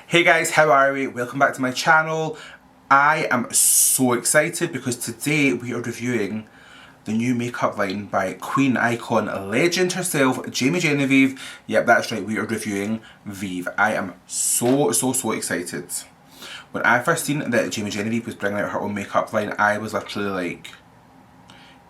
Hey guys, how are we? Welcome back to my channel. I am so excited because today we are reviewing the new makeup line by Queen Icon legend herself, Genevieve. Yep, that's right, we are reviewing Vive. I am so excited. When I first seen that Genevieve was bringing out her own makeup line, I was literally like,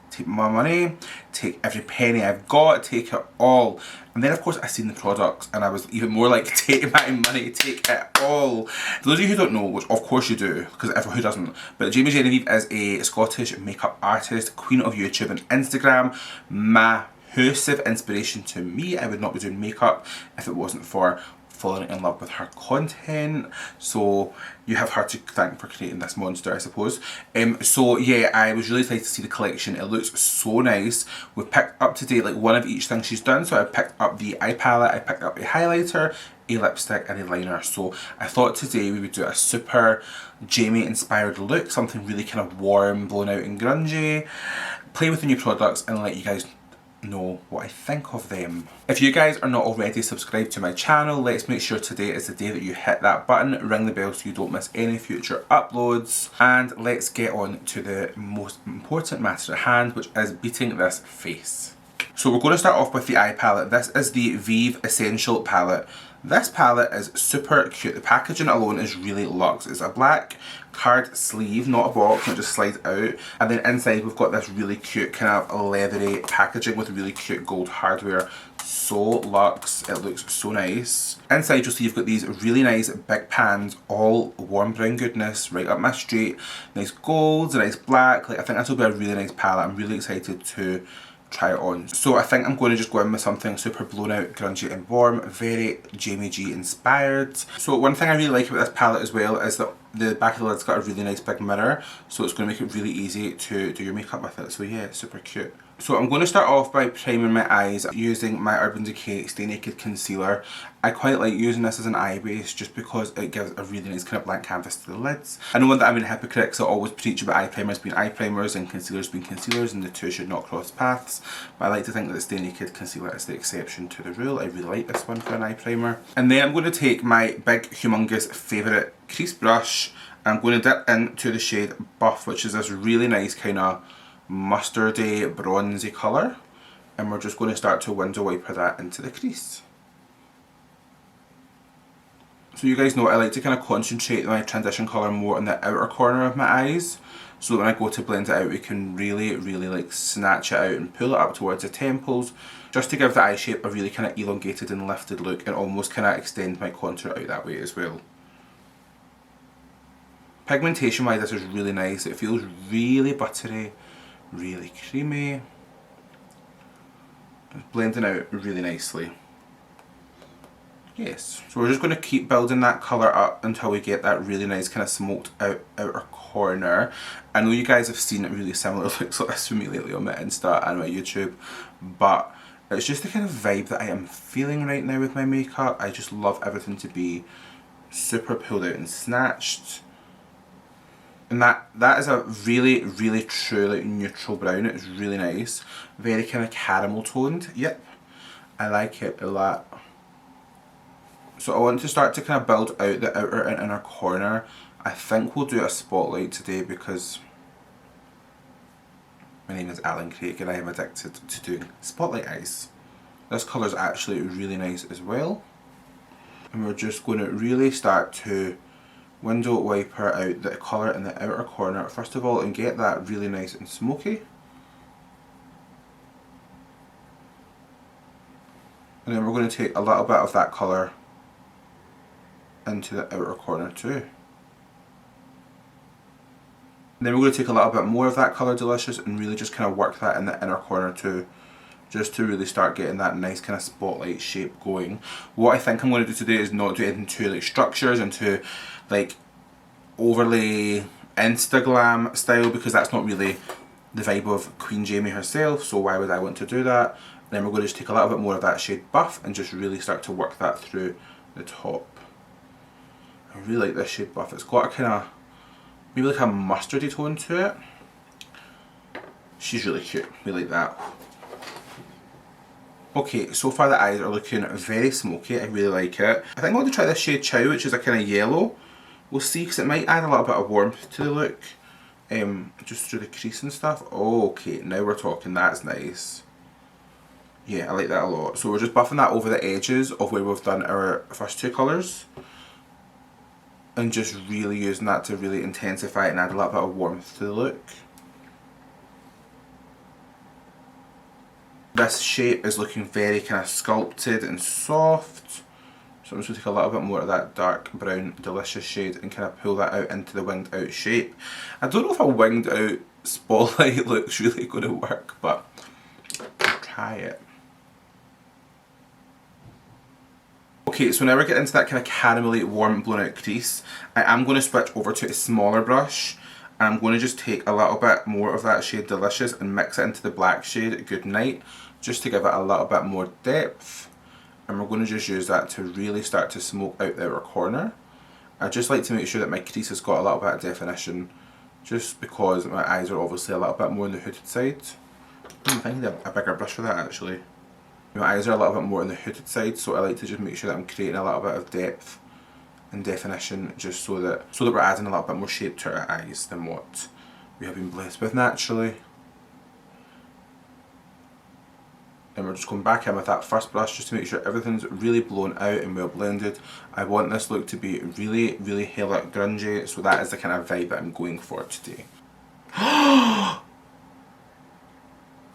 take my money, take every penny I've got, take it all. And then of course I seen the products and I was even more like, take my money, take it all. For those of you who don't know, which of course you do, because who doesn't, but Genevieve is a Scottish makeup artist, queen of YouTube and Instagram, massive inspiration to me. I would not be doing makeup if it wasn't for falling in love with her content, so you have her to thank for creating this monster, I suppose. So yeah, I was really excited to see the collection. It looks so nice. We've picked up today like one of each thing she's done. So I picked up the eye palette, I picked up a highlighter, a lipstick and a liner. So I thought today we would do a super Jamie inspired look, something really kind of warm, blown out and grungy, play with the new products and let you guys know what I think of them. If you guys are not already subscribed to my channel, let's make sure today is the day that you hit that button, ring the bell so you don't miss any future uploads, and let's get on to the most important matter at hand, which is beating this face. So we're going to start off with the eye palette. This is the Vive Essential palette. This palette is super cute. The packaging alone is really luxe. It's a black card sleeve, not a box, it just slides out. And then inside we've got this really cute kind of leathery packaging with really cute gold hardware. So luxe, it looks so nice. Inside you'll see you've got these really nice big pans, all warm brown goodness, right up my street. Nice golds, a nice black. Like, I think this will be a really nice palette. I'm really excited to try it on. So I think I'm going to just go in with something super blown out, grungy and warm, very Jamie G inspired. So one thing I really like about this palette as well is that the back of the lid's got a really nice big mirror, so it's going to make it really easy to do your makeup with it. So yeah, super cute. So I'm going to start off by priming my eyes using my Urban Decay Stay Naked Concealer. I quite like using this as an eye base just because it gives a really nice kind of blank canvas to the lids. I know that I'm a hypocrite because I always preach about eye primers being eye primers and concealers being concealers, and the two should not cross paths. But I like to think that the Stay Naked Concealer is the exception to the rule. I really like this one for an eye primer. And then I'm going to take my big humongous favourite crease brush. I'm going to dip into the shade Buff, which is this really nice kind of mustardy bronzy colour, and we're just going to start to window wiper that into the crease. So you guys know I like to kind of concentrate my transition colour more on the outer corner of my eyes, so that when I go to blend it out we can really like snatch it out and pull it up towards the temples, just to give the eye shape a really kind of elongated and lifted look and almost kind of extend my contour out that way as well. Pigmentation wise this is really nice. It feels really buttery, really creamy. It's blending out really nicely. Yes, so we're just going to keep building that colour up until we get that really nice kind of smoked out outer corner. I know you guys have seen really similar looks like this from me lately on my Insta and my YouTube, but it's just the kind of vibe that I am feeling right now with my makeup. I just love everything to be super pulled out and snatched. And that is a really true like neutral brown. It's really nice, very kind of caramel toned. Yep, I like it a lot. So I want to start to kind of build out the outer and inner corner. I think we'll do a spotlight today because my name is Allan Craig and I am addicted to doing spotlight eyes. This colour is actually really nice as well, and we're just going to really start to window wiper out the colour in the outer corner first of all and get that really nice and smoky. And then we're going to take a little bit of that colour into the outer corner too. And then we're going to take a little bit more of that colour Delicious and really just kind of work that in the inner corner too, just to really start getting that nice kind of spotlight shape going. What I think I'm going to do today is not do anything too like structures and too like overly Instagram style, because that's not really the vibe of Queen Jamie herself, so why would I want to do that? And then we're going to just take a little bit more of that shade Buff and just really start to work that through the top. I really like this shade Buff. It's got a kind of maybe like a mustardy tone to it. She's really cute. We like that. Okay, so far the eyes are looking very smoky. I really like it. I think I want to try this shade Chow, which is a kind of yellow. We'll see, because it might add a little bit of warmth to the look. Just through the crease and stuff. Oh, okay, now we're talking. That's nice. Yeah, I like that a lot. So we're just buffing that over the edges of where we've done our first two colours. And just really using that to really intensify it and add a little bit of warmth to the look. This shape is looking very kind of sculpted and soft. So I'm just going to take a little bit more of that dark brown delicious shade and kind of pull that out into the winged out shape. I don't know if a winged out spotlight look's really going to work, but I'll try it. Okay, so now we're getting into that kind of caramelly warm blown out crease. I am going to switch over to a smaller brush, and I'm going to just take a little bit more of that shade Delicious and mix it into the black shade Good Night, just to give it a little bit more depth. And we're going to just use that to really start to smoke out the outer corner. I just like to make sure that my crease has got a little bit of definition, just because my eyes are obviously a little bit more on the hooded side. I need a bigger brush for that actually. My eyes are a little bit more on the hooded side, so I like to just make sure that I'm creating a little bit of depth and definition, just so that we're adding a little bit more shape to our eyes than what we have been blessed with naturally. And we're just going back in with that first brush just to make sure everything's really blown out and well blended. I want this look to be really, really hella grungy, so that is the kind of vibe that I'm going for today.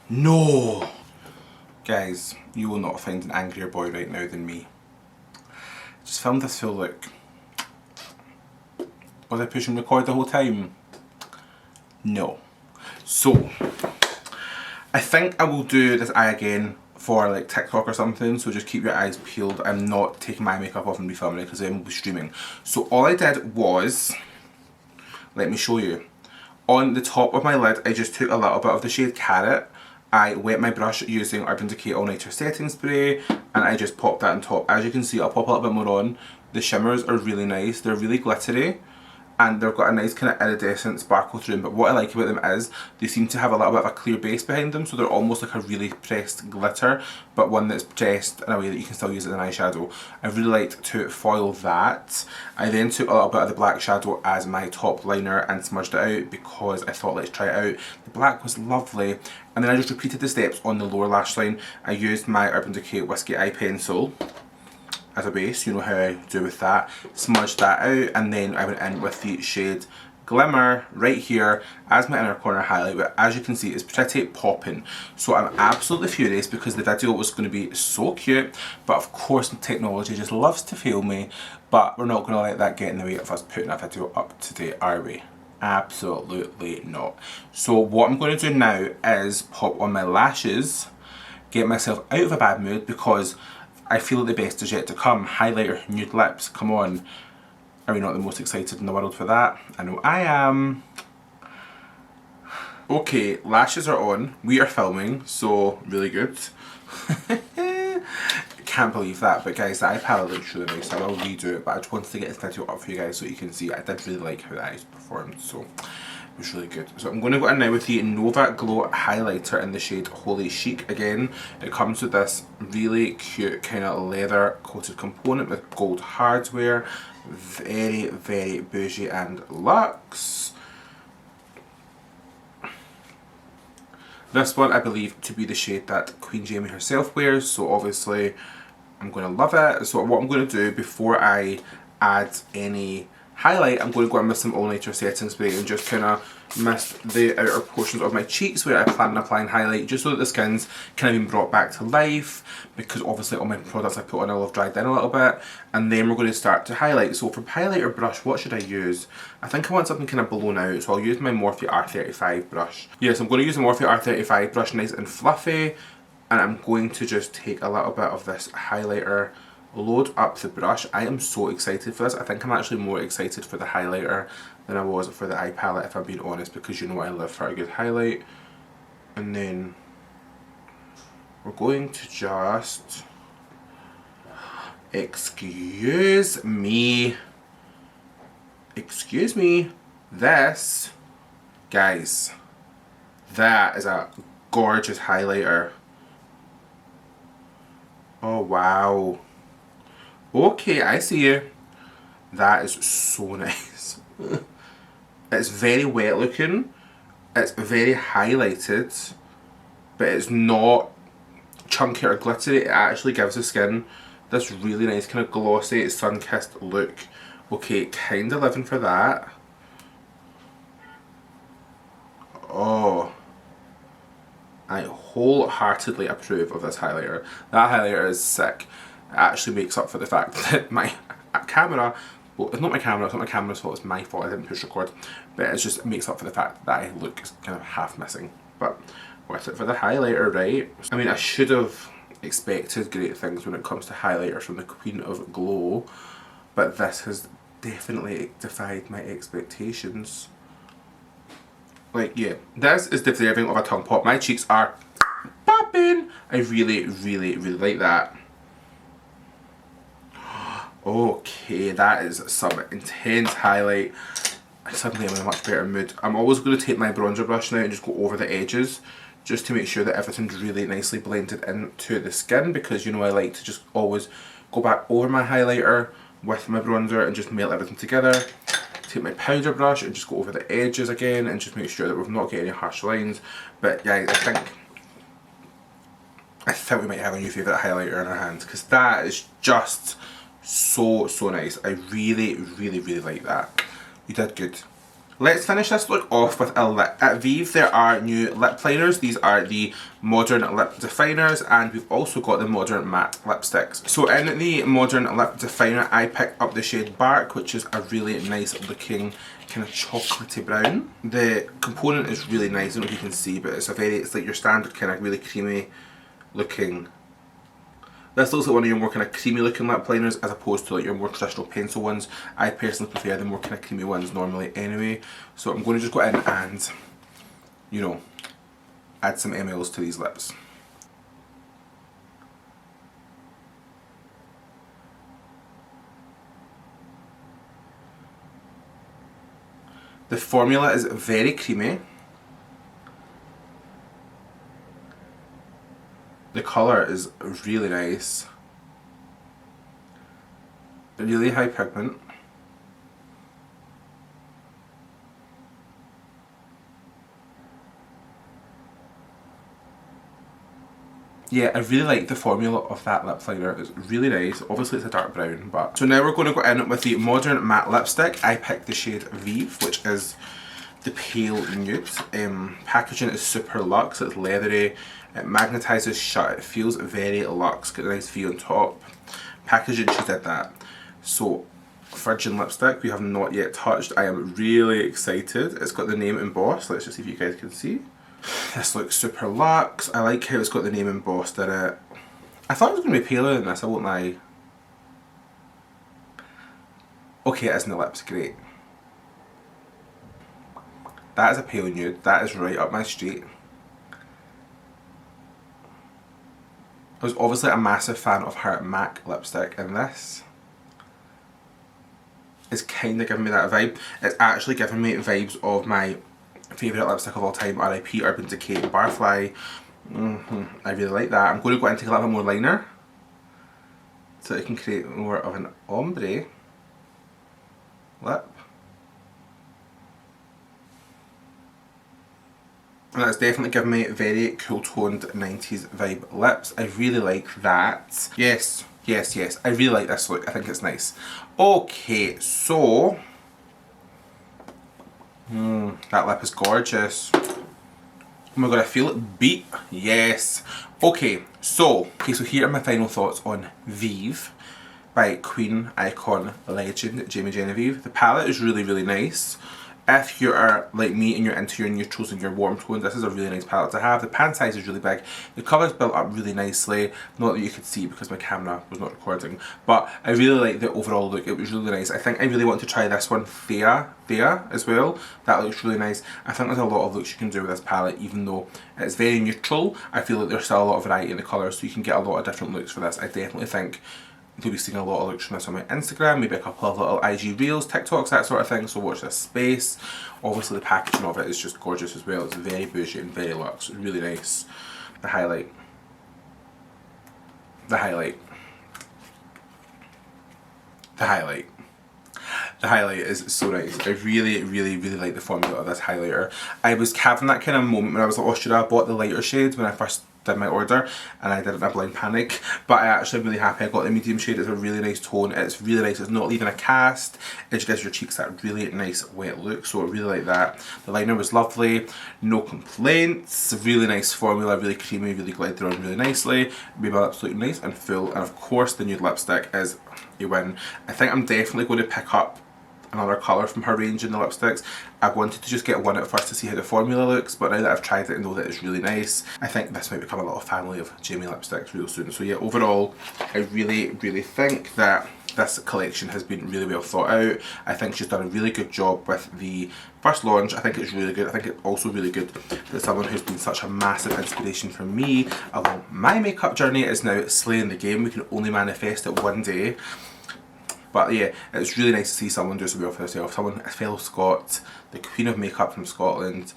No! Guys, you will not find an angrier boy right now than me. Just filmed this full look. Was I pushing record the whole time? No. So, I think I will do this eye again for like TikTok or something, so just keep your eyes peeled. I'm not taking my makeup off and refilming it because I will be streaming. So all I did was, let me show you. On the top of my lid, I just took a little bit of the shade Carrot. I wet my brush using Urban Decay All Nighter Setting Spray, and I just popped that on top. As you can see, I'll pop a little bit more on. The shimmers are really nice. They're really glittery, and they've got a nice kind of iridescent sparkle through them, but what I like about them is they seem to have a little bit of a clear base behind them, so they're almost like a really pressed glitter, but one that's pressed in a way that you can still use as an eyeshadow. I really liked to foil that. I then took a little bit of the black shadow as my top liner and smudged it out because I thought let's try it out. The black was lovely, and then I just repeated the steps on the lower lash line. I used my Urban Decay Whiskey Eye Pencil as a base, you know how I do with that, smudged that out, and then I went in with the shade Glimmer right here as my inner corner highlight, but as you can see it's pretty popping. So I'm absolutely furious because the video was going to be so cute, but of course technology just loves to fail me, but we're not going to let that get in the way of us putting a video up today, are we? Absolutely not. So what I'm going to do now is pop on my lashes, get myself out of a bad mood because I feel like the best is yet to come. Highlighter, nude lips, come on. Are we not the most excited in the world for that? I know I am. Okay, lashes are on. We are filming, so really good. Can't believe that, but guys, the eye palette looks really nice. I will redo it, but I just wanted to get this video up for you guys so you can see. I did really like how the eyes performed, so it was really good. So I'm going to go in now with the Nova Glow highlighter in the shade Holy Chic again. It comes with this really cute kind of leather coated component with gold hardware. Very, very bougie and luxe. This one I believe to be the shade that Queen Jamie herself wears, so obviously I'm going to love it. So what I'm going to do before I add any highlight, I'm going to go in with some All Nighter Setting Spray and just kind of mist the outer portions of my cheeks where I plan on applying highlight, just so that the skin's kind of been brought back to life, because obviously all my products I put on will have dried in a little bit, and then we're going to start to highlight. So for highlighter brush, what should I use? I think I want something kind of blown out, so I'll use my Morphe R35 brush. Yes, I'm going to use the Morphe R35 brush, nice and fluffy, and I'm going to just take a little bit of this highlighter, load up the brush. I am so excited for this. I think I'm actually more excited for the highlighter than I was for the eye palette, if I'm being honest, because you know I live for a good highlight. And then we're going to just, excuse me, this, guys, that is a gorgeous highlighter. Oh wow. Okay, I see you. That is so nice. It's very wet looking. It's very highlighted, but it's not chunky or glittery. It actually gives the skin this really nice kind of glossy, sun-kissed look. Okay, kind of living for that. Oh, I wholeheartedly approve of this highlighter. That highlighter is sick. It actually makes up for the fact that my camera, well, it's not my camera, it's not my camera's fault, it's my fault, I didn't push record. But it just makes up for the fact that I look kind of half missing. But worth it for the highlighter, right? I mean, I should have expected great things when it comes to highlighters from the Queen of Glow, but this has definitely defied my expectations. Like, yeah, this is deserving of a tongue pop. My cheeks are popping. I really, really, really like that. Okay, that is some intense highlight. Suddenly I'm in a much better mood. I'm always going to take my bronzer brush now and just go over the edges, just to make sure that everything's really nicely blended into the skin, because you know I like to just always go back over my highlighter with my bronzer and just melt everything together. Take my powder brush and just go over the edges again and just make sure that we've not got any harsh lines. But yeah, I think we might have a new favourite highlighter in our hands, because that is just so nice. I really, really, really like that. You did good. Let's finish this look off with a lip. At Vive there are new lip liners. These are the Modern Lip Definers, and we've also got the Modern Matte Lipsticks. So in the Modern Lip Definer I picked up the shade Bark, which is a really nice looking kind of chocolatey brown. The component is really nice, I don't know if you can see, but it's like your standard kind of really creamy looking. This looks like one of your more kind of creamy looking lip liners as opposed to like your more traditional pencil ones. I personally prefer the more kind of creamy ones normally anyway. So I'm going to just go in and, you know, add some mls to these lips. The formula is very creamy. The colour is really nice. Really high pigment. Yeah, I really like the formula of that lip liner. It's really nice. Obviously it's a dark brown, but... So now we're going to go in with the Modern Matte Lipstick. I picked the shade Vive, which is the pale nude. Packaging is super luxe, it's leathery. It magnetises shut, it feels very luxe, got a nice V on top. Packaging, she did that. So, Virgin Lipstick, we have not yet touched. I am really excited. It's got the name embossed, let's just see if you guys can see. This looks super luxe. I like how it's got the name embossed in it. I thought it was going to be paler than this, I won't lie. Okay, it is in the lips, great. That is a pale nude, that is right up my street. I was obviously a massive fan of her MAC lipstick, and this is kind of giving me that vibe. It's actually giving me vibes of my favourite lipstick of all time, RIP Urban Decay Barfly. I really like that. I'm going to go in and take a little bit more liner so it can create more of an ombre lip. And that's definitely giving me very cool toned 90s vibe lips. I really like that. Yes, yes, yes. I really like this look. I think it's nice. Okay, so... that lip is gorgeous. Oh my god, I feel it beat. Yes. Okay, so here are my final thoughts on Vive by Queen, Icon, Legend, Genevieve. The palette is really, really nice. If you are like me and you're into your neutrals and your warm tones, this is a really nice palette to have. The pan size is really big. The colour's built up really nicely. Not that you could see because my camera was not recording. But I really like the overall look. It was really nice. I think I really want to try this one, Thea as well. That looks really nice. I think there's a lot of looks you can do with this palette, even though it's very neutral. I feel like there's still a lot of variety in the colours, so you can get a lot of different looks for this. I definitely think you'll be seeing a lot of looks from this on my Instagram, maybe a couple of little IG reels, TikToks, that sort of thing, so watch this space. Obviously the packaging of it is just gorgeous as well. It's very bougie and very luxe, really nice. The highlight. the highlight. The highlight. The highlight is so nice. I really, really, really like the formula of this highlighter. I was having that kind of moment when I was like, oh, should I have bought the lighter shade when I first did my order, and I did it in a blind panic, but I actually am really happy I got the medium shade. It's a really nice tone, it's really nice, it's not leaving a cast, it just gives your cheeks that really nice wet look, so I really like that. The liner was lovely, no complaints, really nice formula, really creamy, really glided on really nicely, made my lips look nice and full, and of course the nude lipstick is a win. I think I'm definitely going to pick up another colour from her range in the lipsticks. I wanted to just get one at first to see how the formula looks, but now that I've tried it and know that it's really nice, I think this might become a little family of Jamie lipsticks real soon. So yeah, overall, I really, really think that this collection has been really well thought out. I think she's done a really good job with the first launch. I think it's really good. I think it's also really good that someone who's been such a massive inspiration for me along my makeup journey is now slaying the game. We can only manifest it one day. But yeah, it's really nice to see someone do so well for herself. Someone, a fellow Scot, the Queen of Makeup from Scotland.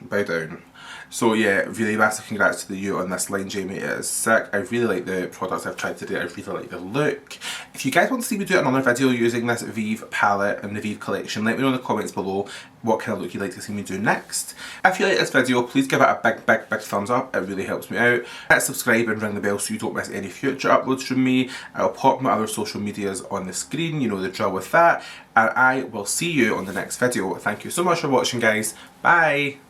Bow down. So yeah, really massive congrats to you on this line, Jamie. It is sick. I really like the products I've tried today. I really like the look. If you guys want to see me do another video using this Vive palette and the Vive collection, let me know in the comments below what kind of look you'd like to see me do next. If you like this video, please give it a big, big, big thumbs up. It really helps me out. Hit subscribe and ring the bell so you don't miss any future uploads from me. I'll pop my other social medias on the screen, you know the drill with that. And I will see you on the next video. Thank you so much for watching, guys. Bye!